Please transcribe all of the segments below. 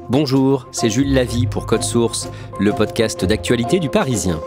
Bonjour, c'est Jules Lavie pour Code Source, le podcast d'actualité du Parisien.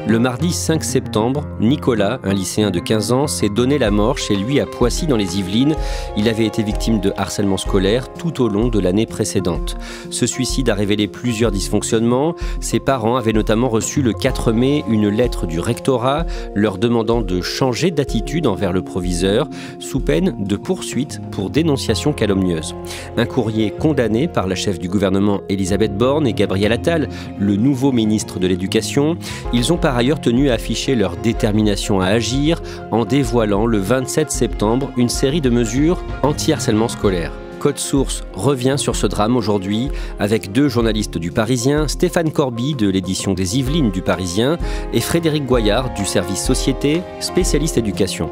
Le mardi 5 septembre, Nicolas, un lycéen de 15 ans, s'est donné la mort chez lui à Poissy dans les Yvelines. Il avait été victime de harcèlement scolaire tout au long de l'année précédente. Ce suicide a révélé plusieurs dysfonctionnements. Ses parents avaient notamment reçu le 4 mai une lettre du rectorat leur demandant de changer d'attitude envers le proviseur sous peine de poursuite pour dénonciation calomnieuse. Un courrier condamné par la chef du gouvernement Elisabeth Borne et Gabriel Attal, le nouveau ministre de l'Éducation. Ils ont par ailleurs tenu à afficher leur détermination à agir en dévoilant le 27 septembre une série de mesures anti-harcèlement scolaire. Code Source revient sur ce drame aujourd'hui avec deux journalistes du Parisien, Stéphane Corby de l'édition des Yvelines du Parisien et Frédéric Goyard du service Société, spécialiste éducation.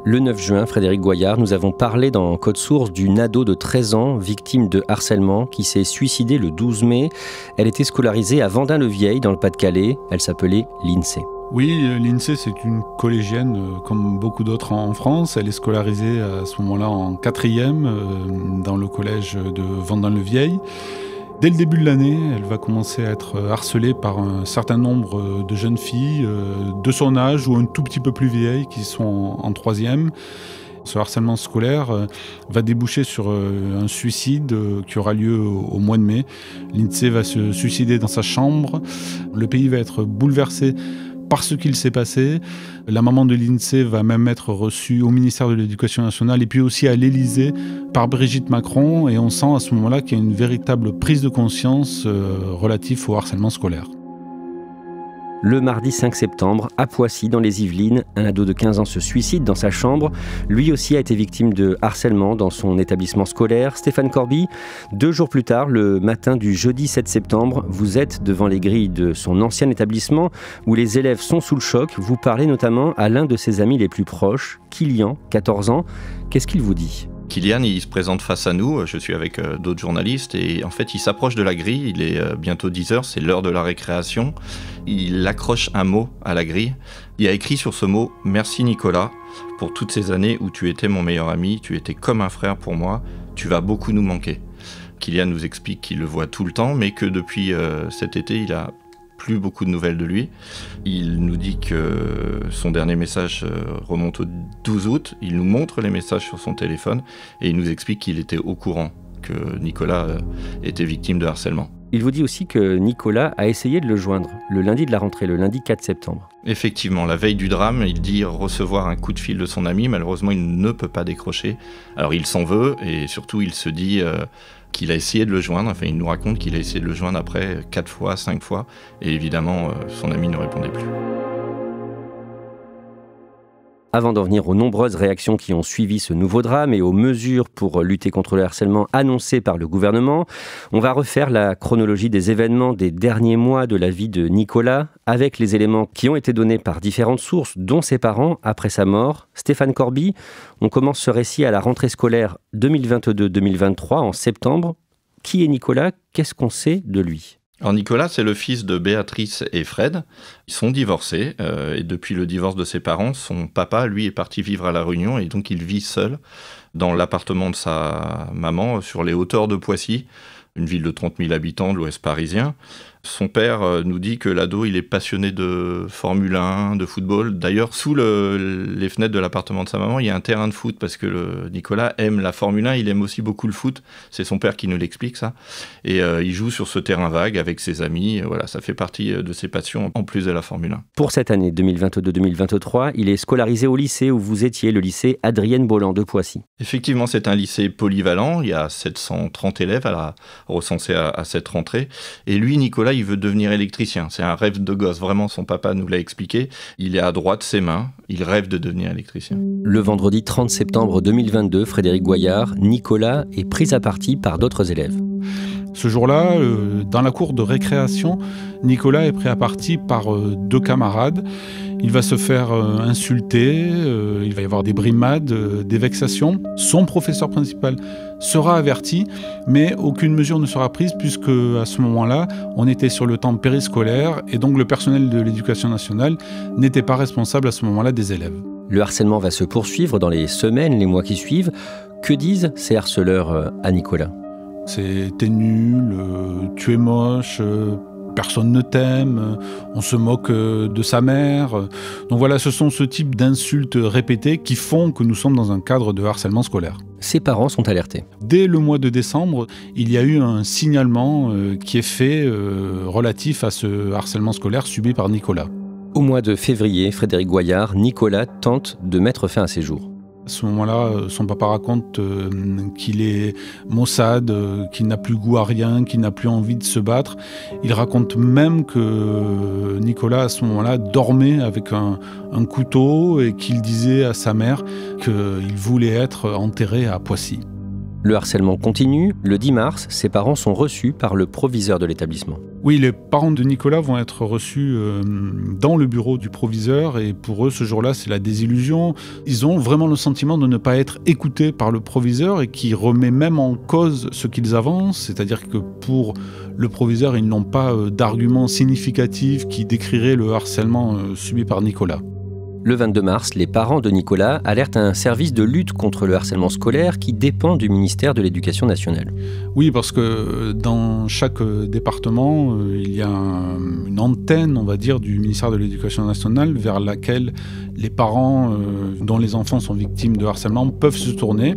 Le 9 juin, Frédéric Goyard, nous avons parlé dans Code Source d'une ado de 13 ans, victime de harcèlement, qui s'est suicidée le 12 mai. Elle était scolarisée à Vendin-le-Vieil, dans le Pas-de-Calais. Elle s'appelait Lindsay. Oui, Lindsay, c'est une collégienne, comme beaucoup d'autres en France. Elle est scolarisée à ce moment-là en 4e, dans le collège de Vendin-le-Vieil. Dès le début de l'année, elle va commencer à être harcelée par un certain nombre de jeunes filles de son âge ou un tout petit peu plus vieilles qui sont en 3e. Ce harcèlement scolaire va déboucher sur un suicide qui aura lieu au mois de mai. Lindsay va se suicider dans sa chambre. Le pays va être bouleversé par ce qu'il s'est passé. La maman de Lindsay va même être reçue au ministère de l'Éducation nationale et puis aussi à l'Élysée par Brigitte Macron. Et on sent à ce moment-là qu'il y a une véritable prise de conscience relative au harcèlement scolaire. Le mardi 5 septembre, à Poissy, dans les Yvelines, un ado de 15 ans se suicide dans sa chambre. Lui aussi a été victime de harcèlement dans son établissement scolaire. Stéphane Corby, 2 jours plus tard, le matin du jeudi 7 septembre, vous êtes devant les grilles de son ancien établissement où les élèves sont sous le choc. Vous parlez notamment à l'un de ses amis les plus proches, Kylian, 14 ans. Qu'est-ce qu'il vous dit ? Kylian, il se présente face à nous, je suis avec d'autres journalistes et en fait il s'approche de la grille, il est bientôt 10h, c'est l'heure de la récréation. Il accroche un mot à la grille, il a écrit sur ce mot « Merci Nicolas, pour toutes ces années où tu étais mon meilleur ami, tu étais comme un frère pour moi, tu vas beaucoup nous manquer ». Kylian nous explique qu'il le voit tout le temps mais que depuis cet été il a plus beaucoup de nouvelles de lui. Il nous dit que son dernier message remonte au 12 août. Il nous montre les messages sur son téléphone et il nous explique qu'il était au courant que Nicolas était victime de harcèlement. Il vous dit aussi que Nicolas a essayé de le joindre le lundi de la rentrée, le lundi 4 septembre. Effectivement, la veille du drame, il dit recevoir un coup de fil de son ami. Malheureusement, il ne peut pas décrocher. Alors il s'en veut et surtout il se dit qu'il a essayé de le joindre. Enfin, il nous raconte qu'il a essayé de le joindre après 4 fois, 5 fois. Et évidemment, son ami ne répondait plus. Avant d'en venir aux nombreuses réactions qui ont suivi ce nouveau drame et aux mesures pour lutter contre le harcèlement annoncées par le gouvernement, on va refaire la chronologie des événements des derniers mois de la vie de Nicolas, avec les éléments qui ont été donnés par différentes sources, dont ses parents, après sa mort. Stéphane Corby, on commence ce récit à la rentrée scolaire 2022-2023, en septembre. Qui est Nicolas ? Qu'est-ce qu'on sait de lui ? Alors Nicolas, c'est le fils de Béatrice et Fred. Ils sont divorcés et depuis le divorce de ses parents, son papa, lui, est parti vivre à La Réunion et donc il vit seul dans l'appartement de sa maman sur les hauteurs de Poissy, une ville de 30 000 habitants de l'Ouest parisien. Son père nous dit que l'ado, il est passionné de Formule 1, de football. D'ailleurs, sous les fenêtres de l'appartement de sa maman, il y a un terrain de foot parce que Nicolas aime la Formule 1, il aime aussi beaucoup le foot. C'est son père qui nous l'explique, ça. Et il joue sur ce terrain vague avec ses amis. Voilà, ça fait partie de ses passions, en plus de la Formule 1. Pour cette année 2022-2023, il est scolarisé au lycée où vous étiez, le lycée Adrienne Bolland de Poissy. Effectivement, c'est un lycée polyvalent. Il y a 730 élèves recensés à cette rentrée. Et lui, Nicolas, il veut devenir électricien. C'est un rêve de gosse. Vraiment, son papa nous l'a expliqué. Il est à droite de ses mains. Il rêve de devenir électricien. Le vendredi 30 septembre 2022, Frédéric Goyard, Nicolas est pris à partie par d'autres élèves. Ce jour-là, dans la cour de récréation, Nicolas est pris à partie par 2 camarades. Il va se faire insulter, il va y avoir des brimades, des vexations. Son professeur principal sera averti, mais aucune mesure ne sera prise puisque à ce moment-là, on était sur le temps périscolaire et donc le personnel de l'éducation nationale n'était pas responsable à ce moment-là des élèves. Le harcèlement va se poursuivre dans les semaines, les mois qui suivent. Que disent ces harceleurs à Nicolas ? T'es nul, tu es moche, personne ne t'aime, on se moque de sa mère. Donc voilà, ce sont ce type d'insultes répétées qui font que nous sommes dans un cadre de harcèlement scolaire. Ses parents sont alertés. Dès le mois de décembre, il y a eu un signalement qui est fait relatif à ce harcèlement scolaire subi par Nicolas. Au mois de février, Frédéric Goyard, Nicolas tente de mettre fin à ses jours. À ce moment-là, son papa raconte qu'il est maussade, qu'il n'a plus goût à rien, qu'il n'a plus envie de se battre. Il raconte même que Nicolas, à ce moment-là, dormait avec un couteau et qu'il disait à sa mère qu'il voulait être enterré à Poissy. Le harcèlement continue. Le 10 mars, ses parents sont reçus par le proviseur de l'établissement. Oui, les parents de Nicolas vont être reçus dans le bureau du proviseur et pour eux, ce jour-là, c'est la désillusion. Ils ont vraiment le sentiment de ne pas être écoutés par le proviseur et qui remet même en cause ce qu'ils avancent. C'est-à-dire que pour le proviseur, ils n'ont pas d'arguments significatifs qui décriraient le harcèlement subi par Nicolas. Le 22 mars, les parents de Nicolas alertent un service de lutte contre le harcèlement scolaire qui dépend du ministère de l'Éducation nationale. Oui, parce que dans chaque département, il y a une antenne, on va dire, du ministère de l'Éducation nationale vers laquelle les parents dont les enfants sont victimes de harcèlement peuvent se tourner.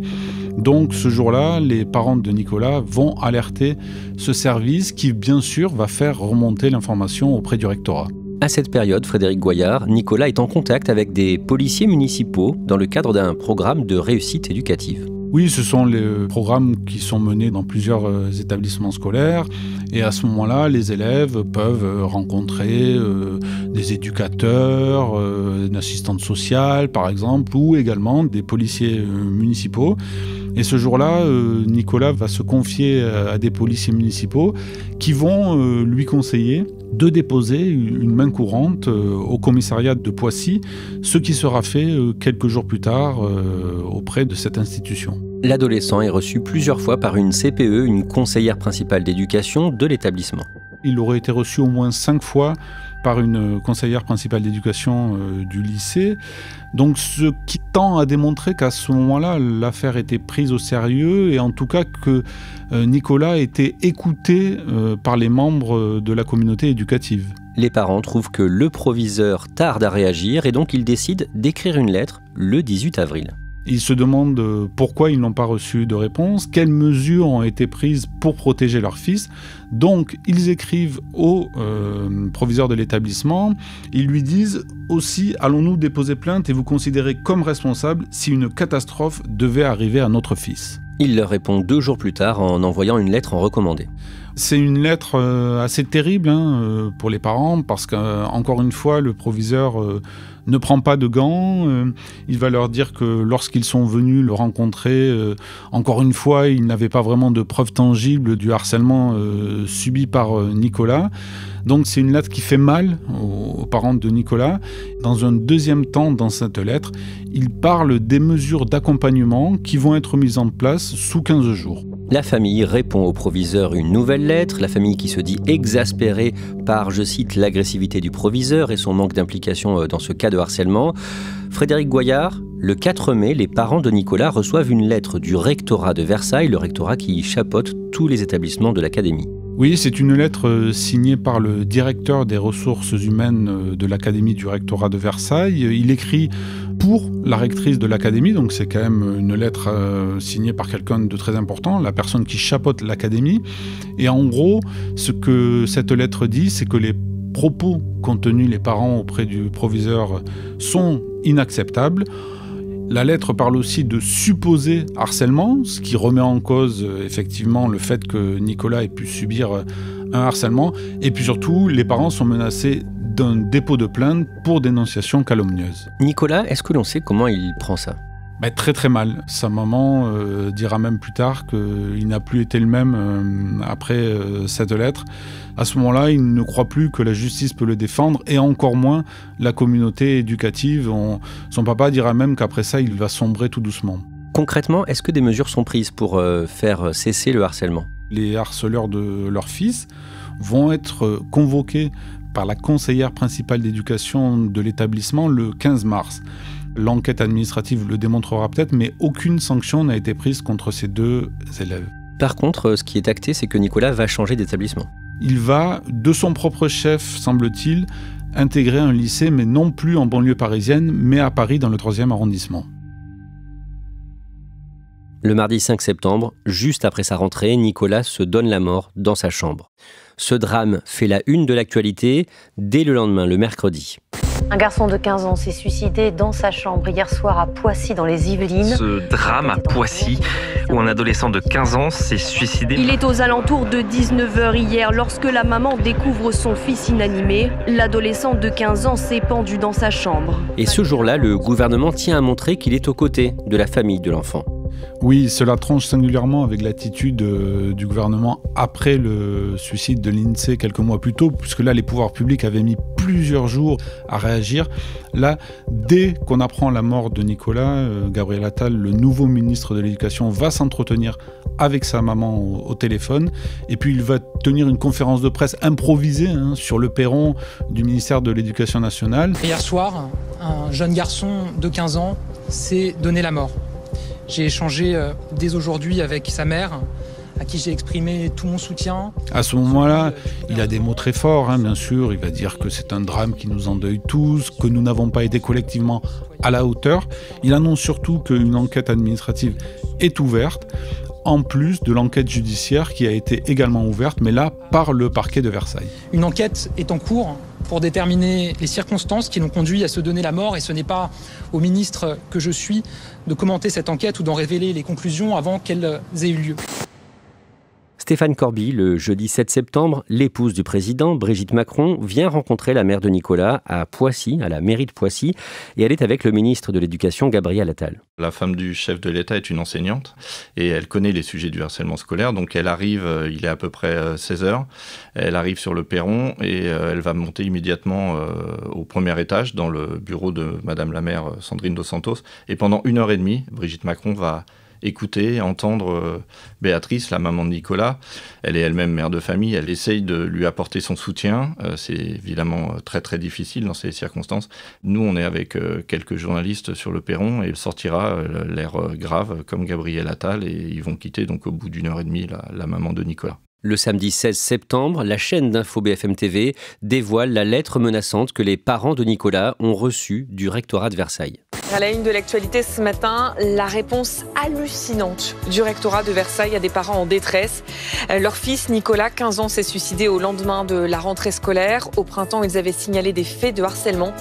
Donc ce jour-là, les parents de Nicolas vont alerter ce service qui, bien sûr, va faire remonter l'information auprès du rectorat. À cette période, Frédéric Goyard, Nicolas est en contact avec des policiers municipaux dans le cadre d'un programme de réussite éducative. Oui, ce sont les programmes qui sont menés dans plusieurs établissements scolaires et à ce moment-là, les élèves peuvent rencontrer des éducateurs, une assistante sociale par exemple, ou également des policiers municipaux. Et ce jour-là, Nicolas va se confier à des policiers municipaux qui vont lui conseiller de déposer une main courante au commissariat de Poissy, ce qui sera fait quelques jours plus tard auprès de cette institution. L'adolescent est reçu plusieurs fois par une CPE, une conseillère principale d'éducation de l'établissement. Il aurait été reçu au moins 5 fois par une conseillère principale d'éducation du lycée. Donc ce qui tend à démontrer qu'à ce moment-là, l'affaire était prise au sérieux et en tout cas que Nicolas était écouté par les membres de la communauté éducative. Les parents trouvent que le proviseur tarde à réagir et donc ils décident d'écrire une lettre le 18 avril. Ils se demandent pourquoi ils n'ont pas reçu de réponse, quelles mesures ont été prises pour protéger leur fils. Donc, ils écrivent au proviseur de l'établissement. Ils lui disent aussi « Allons-nous déposer plainte et vous considérer comme responsable si une catastrophe devait arriver à notre fils ?» Il leur répond 2 jours plus tard en envoyant une lettre en recommandé. C'est une lettre assez terrible pour les parents parce qu'encore une fois, le proviseur ne prend pas de gants. Il va leur dire que lorsqu'ils sont venus le rencontrer, encore une fois, il n'avait pas vraiment de preuves tangibles du harcèlement subi par Nicolas. Donc c'est une lettre qui fait mal aux parents de Nicolas. Dans un deuxième temps, dans cette lettre, il parle des mesures d'accompagnement qui vont être mises en place sous 15 jours. La famille répond au proviseur une nouvelle lettre, la famille qui se dit exaspérée par, je cite, l'agressivité du proviseur et son manque d'implication dans ce cas de harcèlement. Frédéric Goyard, le 4 mai, les parents de Nicolas reçoivent une lettre du rectorat de Versailles, le rectorat qui chapeaute tous les établissements de l'académie. Oui, c'est une lettre signée par le directeur des ressources humaines de l'Académie du rectorat de Versailles. Il écrit pour la rectrice de l'Académie, donc c'est quand même une lettre signée par quelqu'un de très important, la personne qui chapeaute l'Académie. Et en gros, ce que cette lettre dit, c'est que les propos qu'ont tenus les parents auprès du proviseur sont inacceptables. La lettre parle aussi de supposé harcèlement, ce qui remet en cause effectivement le fait que Nicolas ait pu subir un harcèlement. Et puis surtout, les parents sont menacés d'un dépôt de plainte pour dénonciation calomnieuse. Nicolas, est-ce que l'on sait comment il prend ça ? Très très mal. Sa maman dira même plus tard qu'il n'a plus été le même après cette lettre. À ce moment-là, il ne croit plus que la justice peut le défendre et encore moins la communauté éducative. Son papa dira même qu'après ça, il va sombrer tout doucement. Concrètement, est-ce que des mesures sont prises pour faire cesser le harcèlement ? Les harceleurs de leur fils vont être convoqués par la conseillère principale d'éducation de l'établissement le 15 mars. L'enquête administrative le démontrera peut-être, mais aucune sanction n'a été prise contre ces deux élèves. Par contre, ce qui est acté, c'est que Nicolas va changer d'établissement. Il va, de son propre chef, semble-t-il, intégrer un lycée, mais non plus en banlieue parisienne, mais à Paris, dans le 3e arrondissement. Le mardi 5 septembre, juste après sa rentrée, Nicolas se donne la mort dans sa chambre. Ce drame fait la une de l'actualité dès le lendemain, le mercredi. Un garçon de 15 ans s'est suicidé dans sa chambre hier soir à Poissy, dans les Yvelines. Ce drame à Poissy, où un adolescent de 15 ans s'est suicidé. Il est aux alentours de 19h hier lorsque la maman découvre son fils inanimé. L'adolescent de 15 ans s'est pendu dans sa chambre. Et ce jour-là, le gouvernement tient à montrer qu'il est aux côtés de la famille de l'enfant. Oui, cela tranche singulièrement avec l'attitude du gouvernement après le suicide de l'INSEE quelques mois plus tôt, puisque là, les pouvoirs publics avaient mis plusieurs jours à réagir. Là, dès qu'on apprend la mort de Nicolas, Gabriel Attal, le nouveau ministre de l'Éducation, va s'entretenir avec sa maman au téléphone, et puis il va tenir une conférence de presse improvisée sur le perron du ministère de l'Éducation nationale. Hier soir, un jeune garçon de 15 ans s'est donné la mort. J'ai échangé dès aujourd'hui avec sa mère, à qui j'ai exprimé tout mon soutien. À ce moment-là, il a des mots très forts, bien sûr. Il va dire que c'est un drame qui nous endeuille tous, que nous n'avons pas été collectivement à la hauteur. Il annonce surtout qu'une enquête administrative est ouverte, en plus de l'enquête judiciaire qui a été également ouverte, mais là, par le parquet de Versailles. Une enquête est en cours pour déterminer les circonstances qui l'ont conduit à se donner la mort, et ce n'est pas au ministre que je suis de commenter cette enquête ou d'en révéler les conclusions avant qu'elles aient eu lieu. Stéphane Corby, le jeudi 7 septembre, l'épouse du président, Brigitte Macron, vient rencontrer la mère de Nicolas à Poissy, à la mairie de Poissy, et elle est avec le ministre de l'Éducation, Gabriel Attal. La femme du chef de l'État est une enseignante et elle connaît les sujets du harcèlement scolaire, donc elle arrive, il est à peu près 16h, elle arrive sur le perron et elle va monter immédiatement au premier étage dans le bureau de Madame la maire Sandrine Dos Santos, et pendant 1h30, Brigitte Macron va écouter, entendre Béatrice, la maman de Nicolas. Elle est elle-même mère de famille, elle essaye de lui apporter son soutien. C'est évidemment très très difficile dans ces circonstances. Nous, on est avec quelques journalistes sur le perron et il sortira l'air grave comme Gabriel Attal, et ils vont quitter donc au bout d'1h30 la maman de Nicolas. Le samedi 16 septembre, la chaîne d'info BFM TV dévoile la lettre menaçante que les parents de Nicolas ont reçue du rectorat de Versailles. À la une de l'actualité ce matin, la réponse hallucinante du rectorat de Versailles à des parents en détresse. Leur fils Nicolas, 15 ans, s'est suicidé au lendemain de la rentrée scolaire. Au printemps, ils avaient signalé des faits de harcèlement.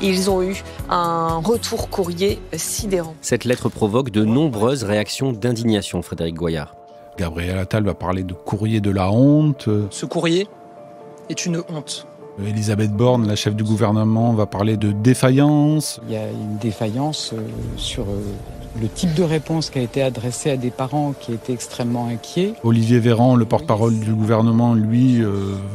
Ils ont eu un retour courrier sidérant. Cette lettre provoque de nombreuses réactions d'indignation, Frédéric Goyard. Gabriel Attal va parler de courrier de la honte. Ce courrier est une honte. Elisabeth Borne, la chef du gouvernement, va parler de défaillance. Il y a une défaillance sur le type de réponse qui a été adressée à des parents qui étaient extrêmement inquiets. Olivier Véran, le porte-parole du gouvernement, lui,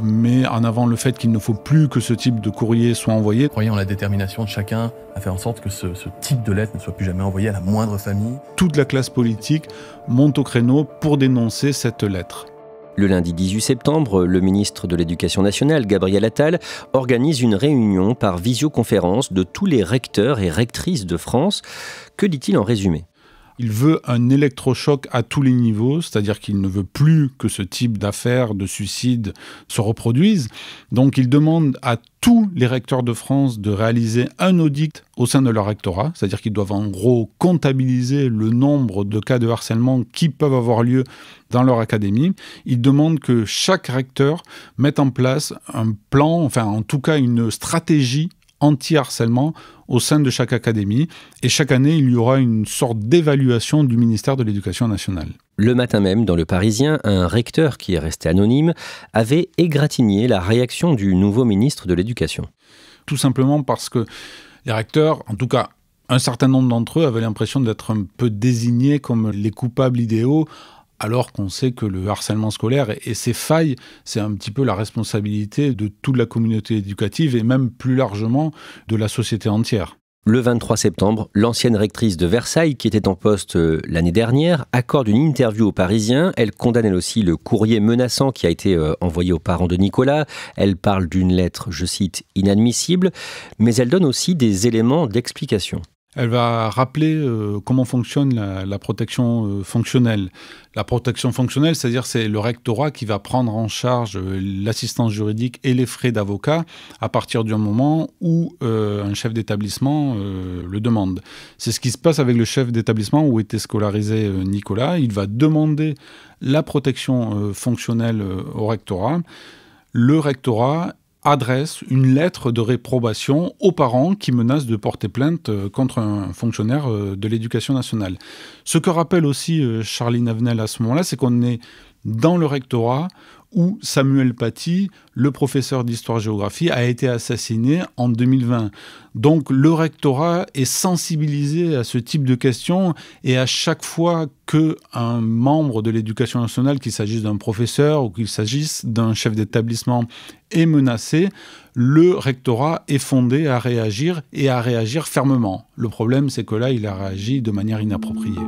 met en avant le fait qu'il ne faut plus que ce type de courrier soit envoyé. Croyez en la détermination de chacun à faire en sorte que ce type de lettre ne soit plus jamais envoyé à la moindre famille. Toute la classe politique monte au créneau pour dénoncer cette lettre. Le lundi 18 septembre, le ministre de l'Éducation nationale, Gabriel Attal, organise une réunion par visioconférence de tous les recteurs et rectrices de France. Que dit-il en résumé ? Il veut un électrochoc à tous les niveaux, c'est-à-dire qu'il ne veut plus que ce type d'affaires, de suicides, se reproduisent. Donc il demande à tous les recteurs de France de réaliser un audit au sein de leur rectorat, c'est-à-dire qu'ils doivent en gros comptabiliser le nombre de cas de harcèlement qui peuvent avoir lieu dans leur académie. Il demande que chaque recteur mette en place un plan, enfin en tout cas une stratégie anti-harcèlement au sein de chaque académie. Et chaque année, il y aura une sorte d'évaluation du ministère de l'Éducation nationale. Le matin même, dans Le Parisien, un recteur qui est resté anonyme avait égratigné la réaction du nouveau ministre de l'Éducation. Tout simplement parce que les recteurs, en tout cas Un certain nombre d'entre eux avaient l'impression d'être un peu désignés comme les coupables idéaux, alors qu'on sait que le harcèlement scolaire et ses failles, c'est un petit peu la responsabilité de toute la communauté éducative et même plus largement de la société entière. Le 23 septembre, l'ancienne rectrice de Versailles, qui était en poste l'année dernière, accorde une interview aux Parisiens. Elle condamne elle aussi le courrier menaçant qui a été envoyé aux parents de Nicolas. Elle parle d'une lettre, je cite, inadmissible, mais elle donne aussi des éléments d'explication. Elle va rappeler comment fonctionne la protection fonctionnelle. La protection fonctionnelle, c'est-à-dire c'est le rectorat qui va prendre en charge l'assistance juridique et les frais d'avocat à partir du moment où un chef d'établissement le demande. C'est ce qui se passe avec le chef d'établissement où était scolarisé Nicolas. Il va demander la protection fonctionnelle au rectorat. Le rectorat adresse une lettre de réprobation aux parents qui menacent de porter plainte contre un fonctionnaire de l'éducation nationale. Ce que rappelle aussi Charline Avenel à ce moment-là, c'est qu'on est dans le rectorat où Samuel Paty, le professeur d'histoire-géographie, a été assassiné en 2020. Donc le rectorat est sensibilisé à ce type de questions et à chaque fois qu'un membre de l'éducation nationale, qu'il s'agisse d'un professeur ou qu'il s'agisse d'un chef d'établissement, est menacé, le rectorat est fondé à réagir et à réagir fermement. Le problème, c'est que là, il a réagi de manière inappropriée.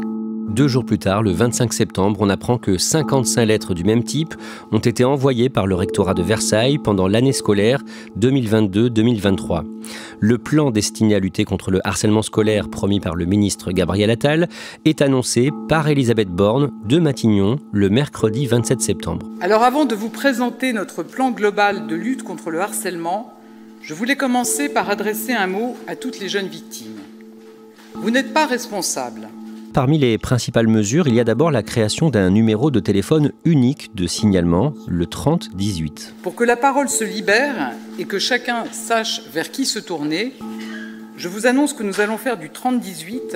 2 jours plus tard, le 25 septembre, on apprend que 55 lettres du même type ont été envoyées par le rectorat de Versailles pendant l'année scolaire 2022-2023. Le plan destiné à lutter contre le harcèlement scolaire promis par le ministre Gabriel Attal est annoncé par Elisabeth Borne de Matignon le mercredi 27 septembre. Alors avant de vous présenter notre plan global de lutte contre le harcèlement, je voulais commencer par adresser un mot à toutes les jeunes victimes. Vous n'êtes pas responsables. Parmi les principales mesures, il y a d'abord la création d'un numéro de téléphone unique de signalement, le 3018. Pour que la parole se libère et que chacun sache vers qui se tourner, je vous annonce que nous allons faire du 3018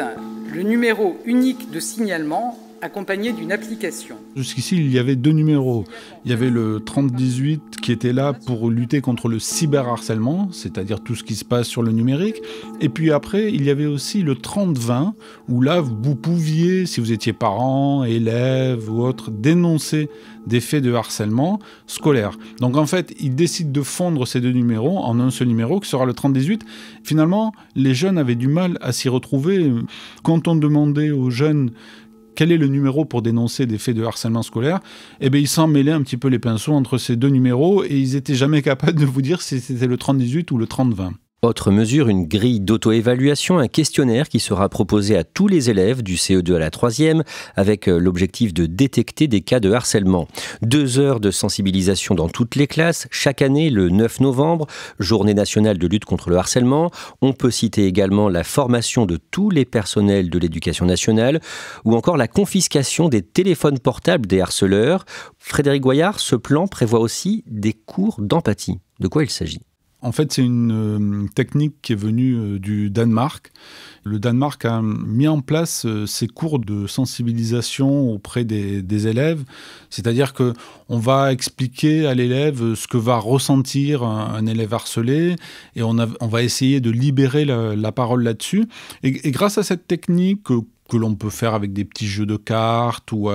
le numéro unique de signalement accompagné d'une application. Jusqu'ici, il y avait 2 numéros. Il y avait le 3018 qui était là pour lutter contre le cyberharcèlement, c'est-à-dire tout ce qui se passe sur le numérique. Et puis après, il y avait aussi le 3020, où là, vous pouviez, si vous étiez parent, élève ou autre, dénoncer des faits de harcèlement scolaire. Donc en fait, ils décident de fondre ces 2 numéros en un seul numéro, qui sera le 3018. Finalement, les jeunes avaient du mal à s'y retrouver. Quand on demandait aux jeunes quel est le numéro pour dénoncer des faits de harcèlement scolaire, eh bien, ils s'en mêlaient un petit peu les pinceaux entre ces 2 numéros et ils n'étaient jamais capables de vous dire si c'était le 3018 ou le 3020. Autre mesure, une grille d'auto-évaluation, un questionnaire qui sera proposé à tous les élèves du CE2 à la 3e avec l'objectif de détecter des cas de harcèlement. 2 heures de sensibilisation dans toutes les classes, chaque année le 9 novembre, journée nationale de lutte contre le harcèlement. On peut citer également la formation de tous les personnels de l'éducation nationale ou encore la confiscation des téléphones portables des harceleurs. Frédéric Goyard, ce plan prévoit aussi des cours d'empathie. De quoi il s'agit ? En fait, c'est une technique qui est venue du Danemark. Le Danemark a mis en place ces cours de sensibilisation auprès des élèves. C'est-à-dire qu'on va expliquer à l'élève ce que va ressentir un élève harcelé et on va essayer de libérer la parole là-dessus. Et grâce à cette technique que l'on peut faire avec des petits jeux de cartes ou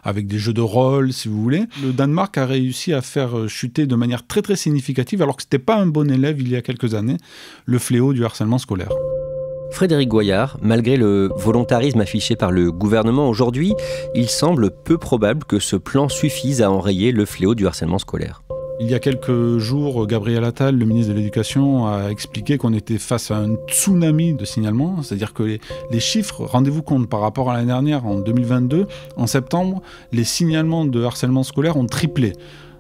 avec des jeux de rôle, si vous voulez. Le Danemark a réussi à faire chuter de manière très très significative, alors que ce n'était pas un bon élève il y a quelques années, le fléau du harcèlement scolaire. Frédéric Goyard, malgré le volontarisme affiché par le gouvernement aujourd'hui, il semble peu probable que ce plan suffise à enrayer le fléau du harcèlement scolaire. Il y a quelques jours, Gabriel Attal, le ministre de l'Éducation, a expliqué qu'on était face à un tsunami de signalements. C'est-à-dire que les chiffres, rendez-vous compte, par rapport à l'année dernière, en 2022, en septembre, les signalements de harcèlement scolaire ont triplé.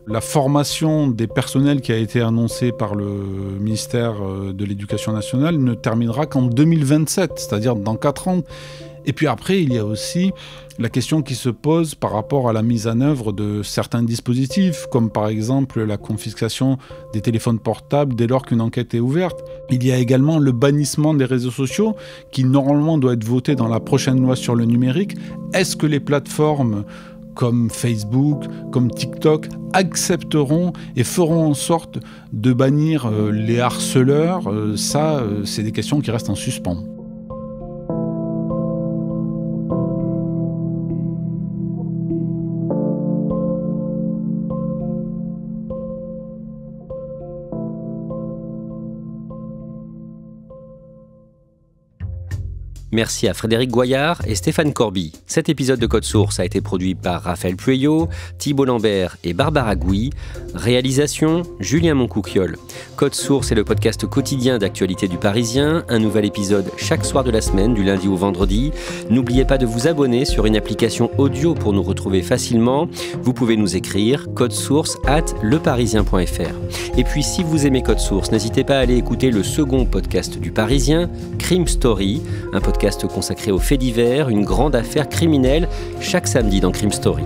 La formation des personnels qui a été annoncée par le ministère de l'Éducation nationale ne terminera qu'en 2027, c'est-à-dire dans 4 ans. Et puis après, il y a aussi la question qui se pose par rapport à la mise en œuvre de certains dispositifs, comme par exemple la confiscation des téléphones portables dès lors qu'une enquête est ouverte. Il y a également le bannissement des réseaux sociaux, qui normalement doit être voté dans la prochaine loi sur le numérique. Est-ce que les plateformes comme Facebook, comme TikTok, accepteront et feront en sorte de bannir les harceleurs? Ça, c'est des questions qui restent en suspens. Merci à Frédéric Goyard et Stéphane Corby. Cet épisode de Code Source a été produit par Raphaël Pueyo, Thibault Lambert et Barbara Gouy. Réalisation, Julien Moncouquiol. Code Source est le podcast quotidien d'actualité du Parisien. Un nouvel épisode chaque soir de la semaine, du lundi au vendredi. N'oubliez pas de vous abonner sur une application audio pour nous retrouver facilement. Vous pouvez nous écrire codesource@leparisien.fr. Et puis si vous aimez Code Source, n'hésitez pas à aller écouter le second podcast du Parisien, Crime Story, un podcast consacré aux faits divers, une grande affaire criminelle, chaque samedi dans Crime Story.